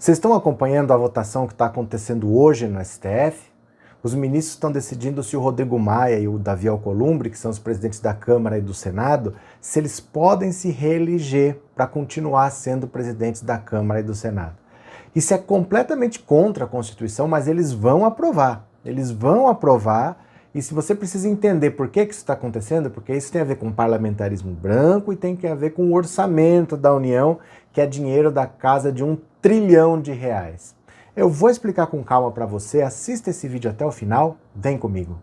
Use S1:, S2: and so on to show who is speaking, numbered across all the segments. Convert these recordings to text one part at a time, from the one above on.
S1: Vocês estão acompanhando a votação que está acontecendo hoje no STF? Os ministros estão decidindo se o Rodrigo Maia e o Davi Alcolumbre, que são os presidentes da Câmara e do Senado, se eles podem se reeleger para continuar sendo presidentes da Câmara e do Senado. Isso é completamente contra a Constituição, mas eles vão aprovar. Eles vão aprovar. E se você precisa entender por que isso está acontecendo, porque isso tem a ver com parlamentarismo branco e tem a ver com o orçamento da União, que é dinheiro da casa de R$ 1 trilhão. Eu vou explicar com calma para você, assista esse vídeo até o final, vem comigo.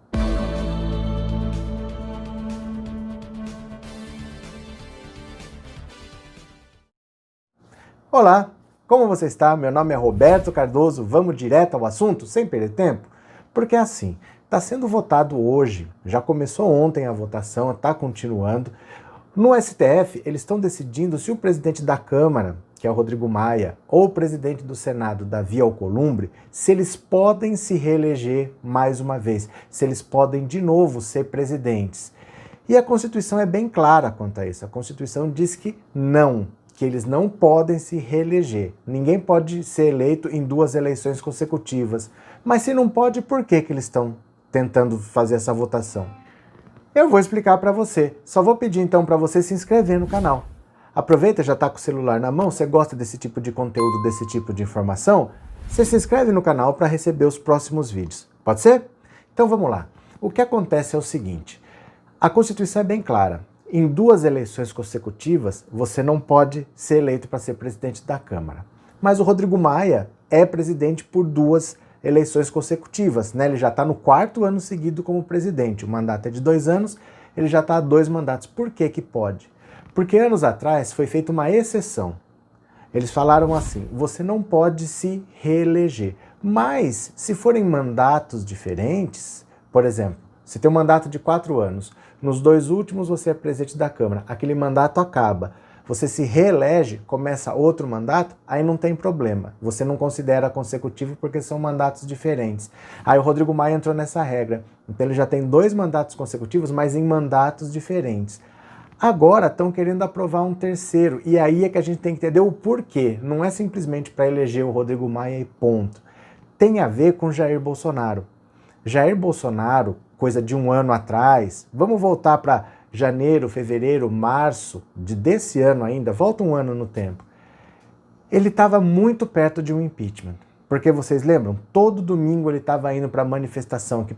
S1: Olá, como você está? Meu nome é Roberto Cardoso, vamos direto ao assunto, sem perder tempo? Porque é assim, está sendo votado hoje, já começou ontem a votação, está continuando. No STF, eles estão decidindo se o presidente da Câmara, que é o Rodrigo Maia, ou o presidente do Senado, Davi Alcolumbre, se eles podem se reeleger mais uma vez, se eles podem de novo ser presidentes. E a Constituição é bem clara quanto a isso. A Constituição diz que não, que eles não podem se reeleger. Ninguém pode ser eleito em 2 eleições consecutivas. Mas se não pode, por que eles estão tentando fazer essa votação? Eu vou explicar para você. Só vou pedir então para você se inscrever no canal. Aproveita, já está com o celular na mão, você gosta desse tipo de conteúdo, desse tipo de informação? Você se inscreve no canal para receber os próximos vídeos. Pode ser? Então vamos lá. O que acontece é o seguinte. A Constituição é bem clara. Em 2 eleições consecutivas, você não pode ser eleito para ser presidente da Câmara. Mas o Rodrigo Maia é presidente por 2 eleições consecutivas, né? Ele já está no 4º ano seguido como presidente. O mandato é de 2 anos, ele já está há 2 mandatos. Por que que pode? Porque anos atrás foi feita uma exceção. Eles falaram assim, você não pode se reeleger. Mas, se forem mandatos diferentes, por exemplo, você tem um mandato de 4 anos, nos 2 últimos você é presidente da Câmara, aquele mandato acaba, você se reelege, começa outro mandato, aí não tem problema. Você não considera consecutivo porque são mandatos diferentes. Aí o Rodrigo Maia entrou nessa regra. Então ele já tem 2 mandatos consecutivos, mas em mandatos diferentes. Agora estão querendo aprovar um 3º, e aí é que a gente tem que entender o porquê. Não é simplesmente para eleger o Rodrigo Maia e ponto. Tem a ver com Jair Bolsonaro. Jair Bolsonaro, coisa de 1 ano atrás, vamos voltar para janeiro, fevereiro, março desse ano ainda, volta 1 ano no tempo. Ele estava muito perto de um impeachment. Porque vocês lembram? Todo domingo ele estava indo para a manifestação que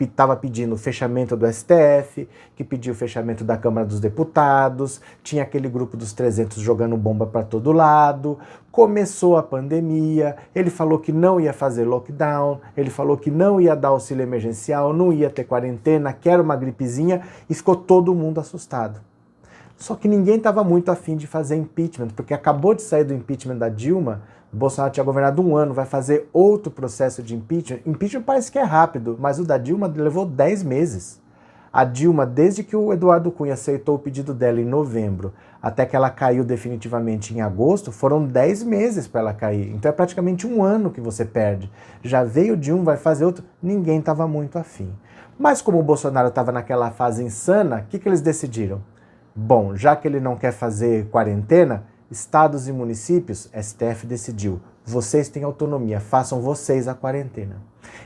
S1: estava pedindo o fechamento do STF, que pediu o fechamento da Câmara dos Deputados, tinha aquele grupo dos 300 jogando bomba para todo lado, começou a pandemia, ele falou que não ia fazer lockdown, ele falou que não ia dar auxílio emergencial, não ia ter quarentena, que era uma gripezinha, e ficou todo mundo assustado. Só que ninguém estava muito afim de fazer impeachment, porque acabou de sair do impeachment da Dilma, o Bolsonaro tinha governado 1 ano, vai fazer outro processo de impeachment. Impeachment parece que é rápido, mas o da Dilma levou 10 meses. A Dilma, desde que o Eduardo Cunha aceitou o pedido dela em novembro, até que ela caiu definitivamente em agosto, foram 10 meses para ela cair. Então é praticamente 1 ano que você perde. Já veio de um, vai fazer outro, ninguém estava muito afim. Mas como o Bolsonaro estava naquela fase insana, o que eles decidiram? Bom, já que ele não quer fazer quarentena, estados e municípios, STF decidiu, vocês têm autonomia, façam vocês a quarentena.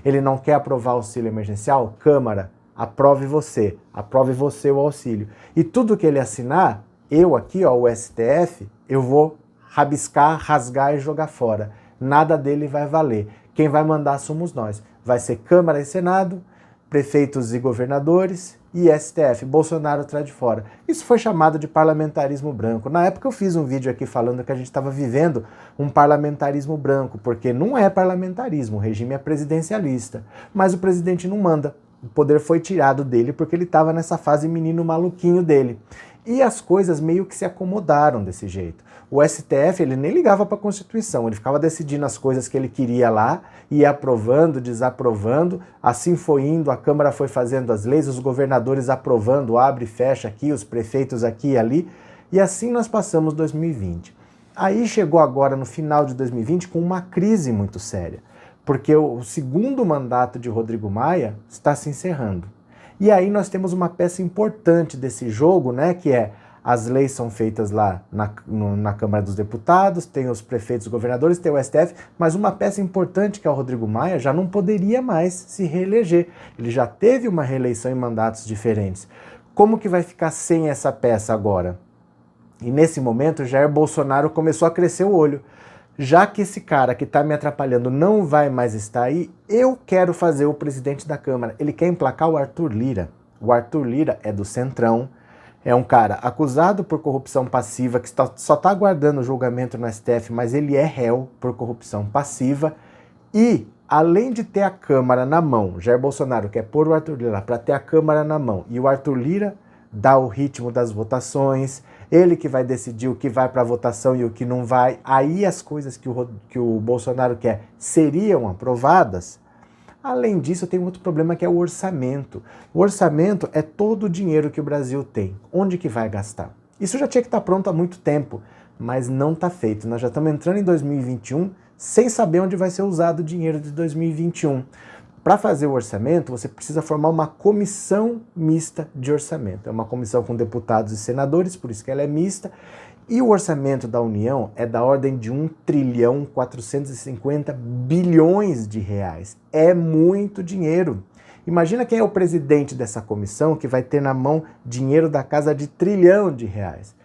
S1: Ele não quer aprovar auxílio emergencial? Câmara, aprove você o auxílio. E tudo que ele assinar, eu aqui, ó, o STF, eu vou rabiscar, rasgar e jogar fora. Nada dele vai valer. Quem vai mandar somos nós. Vai ser Câmara e Senado, prefeitos e governadores e STF, Bolsonaro traz de fora. Isso foi chamado de parlamentarismo branco. Na época eu fiz um vídeo aqui falando que a gente estava vivendo um parlamentarismo branco, porque não é parlamentarismo, o regime é presidencialista. Mas o presidente não manda. O poder foi tirado dele porque ele estava nessa fase menino maluquinho dele. E as coisas meio que se acomodaram desse jeito. O STF, ele nem ligava para a Constituição, ele ficava decidindo as coisas que ele queria lá, ia aprovando, desaprovando, assim foi indo, a Câmara foi fazendo as leis, os governadores aprovando, abre e fecha aqui, os prefeitos aqui e ali, e assim nós passamos 2020. Aí chegou agora no final de 2020 com uma crise muito séria, porque o 2º mandato de Rodrigo Maia está se encerrando. E aí nós temos uma peça importante desse jogo, né, que é as leis são feitas lá na Câmara dos Deputados, tem os prefeitos, governadores, tem o STF, mas uma peça importante que é o Rodrigo Maia já não poderia mais se reeleger. Ele já teve uma reeleição em mandatos diferentes. Como que vai ficar sem essa peça agora? E nesse momento, Jair Bolsonaro começou a crescer o olho. Já que esse cara que está me atrapalhando não vai mais estar aí, eu quero fazer o presidente da Câmara. Ele quer emplacar o Arthur Lira. O Arthur Lira é do Centrão, é um cara acusado por corrupção passiva, que só está aguardando julgamento no STF, mas ele é réu por corrupção passiva. E, além de ter a Câmara na mão, Jair Bolsonaro quer pôr o Arthur Lira para ter a Câmara na mão, e o Arthur Lira dá o ritmo das votações, ele que vai decidir o que vai para a votação e o que não vai, aí as coisas que o Bolsonaro quer seriam aprovadas. Além disso, tem outro problema que é o orçamento. O orçamento é todo o dinheiro que o Brasil tem. Onde que vai gastar? Isso já tinha que estar pronto há muito tempo, mas não está feito. Nós já estamos entrando em 2021 sem saber onde vai ser usado o dinheiro de 2021. Para fazer o orçamento, você precisa formar uma comissão mista de orçamento. É uma comissão com deputados e senadores, por isso que ela é mista. E o orçamento da União é da ordem de 1.450 bilhões de reais. É muito dinheiro. Imagina quem é o presidente dessa comissão que vai ter na mão dinheiro da casa de 1 trilhão de reais.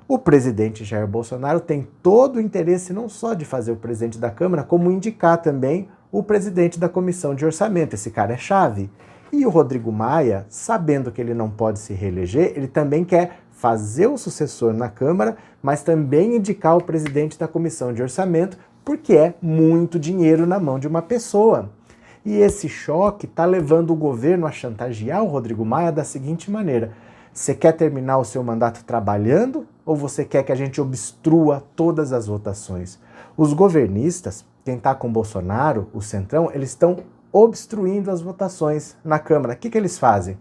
S1: O presidente Jair Bolsonaro tem todo o interesse não só de fazer o presidente da Câmara, como indicar também o presidente da comissão de orçamento. Esse cara é chave. E o Rodrigo Maia, sabendo que ele não pode se reeleger, ele também quer fazer o sucessor na Câmara, mas também indicar o presidente da comissão de orçamento, porque é muito dinheiro na mão de uma pessoa. E esse choque está levando o governo a chantagear o Rodrigo Maia da seguinte maneira: você quer terminar o seu mandato trabalhando ou você quer que a gente obstrua todas as votações? Os governistas, quem está com Bolsonaro, o Centrão, eles estão obstruindo as votações na Câmara. O que eles fazem?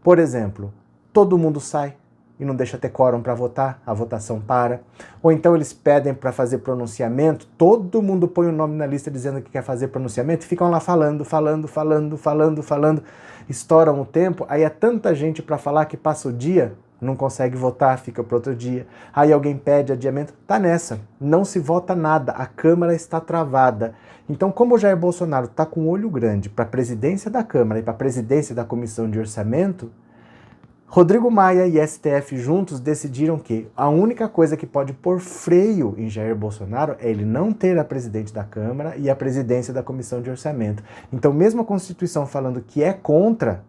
S1: Por exemplo, todo mundo sai e não deixa ter quórum para votar, a votação para. Ou então eles pedem para fazer pronunciamento, todo mundo põe o nome na lista dizendo que quer fazer pronunciamento e ficam lá falando. Estouram o tempo, aí é tanta gente para falar que passa o dia, não consegue votar, fica para outro dia. Aí alguém pede adiamento, tá nessa, não se vota nada, a Câmara está travada. Então, como o Jair Bolsonaro está com um olho grande para a presidência da Câmara e para a presidência da Comissão de Orçamento, Rodrigo Maia e STF juntos decidiram que a única coisa que pode pôr freio em Jair Bolsonaro é ele não ter a presidente da Câmara e a presidência da Comissão de Orçamento. Então, mesmo a Constituição falando que é contra,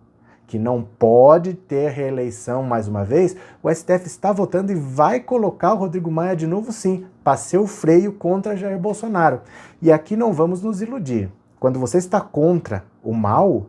S1: que não pode ter reeleição mais uma vez, o STF está votando e vai colocar o Rodrigo Maia de novo sim, para ser o freio contra Jair Bolsonaro. E aqui não vamos nos iludir. Quando você está contra o mal,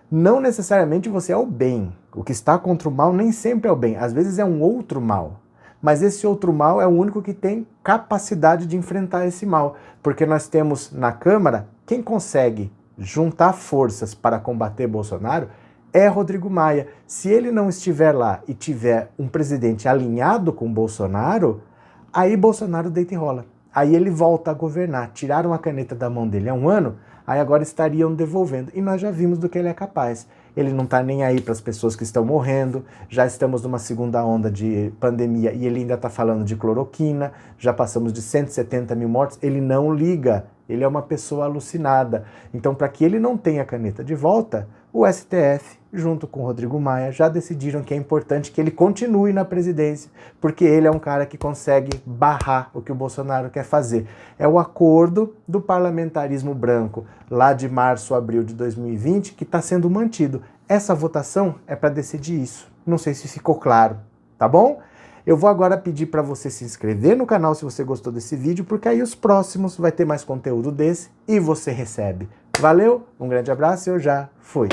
S1: não necessariamente você é o bem. O que está contra o mal nem sempre é o bem, às vezes é um outro mal. Mas esse outro mal é o único que tem capacidade de enfrentar esse mal. Porque nós temos na Câmara, quem consegue juntar forças para combater Bolsonaro é Rodrigo Maia. Se ele não estiver lá e tiver um presidente alinhado com Bolsonaro, aí Bolsonaro deita e rola. Aí ele volta a governar. Tiraram a caneta da mão dele há um ano, aí agora estariam devolvendo. E nós já vimos do que ele é capaz. Ele não está nem aí para as pessoas que estão morrendo, já estamos numa segunda onda de pandemia e ele ainda está falando de cloroquina, já passamos de 170 mil mortos, ele não liga, ele é uma pessoa alucinada. Então, para que ele não tenha a caneta de volta, o STF, junto com o Rodrigo Maia, já decidiram que é importante que ele continue na presidência, porque ele é um cara que consegue barrar o que o Bolsonaro quer fazer. É o acordo do parlamentarismo branco, lá de março, abril de 2020, que está sendo mantido. Essa votação é para decidir isso. Não sei se ficou claro, tá bom? Eu vou agora pedir para você se inscrever no canal se você gostou desse vídeo, porque aí os próximos vai ter mais conteúdo desse e você recebe. Valeu, um grande abraço e eu já fui.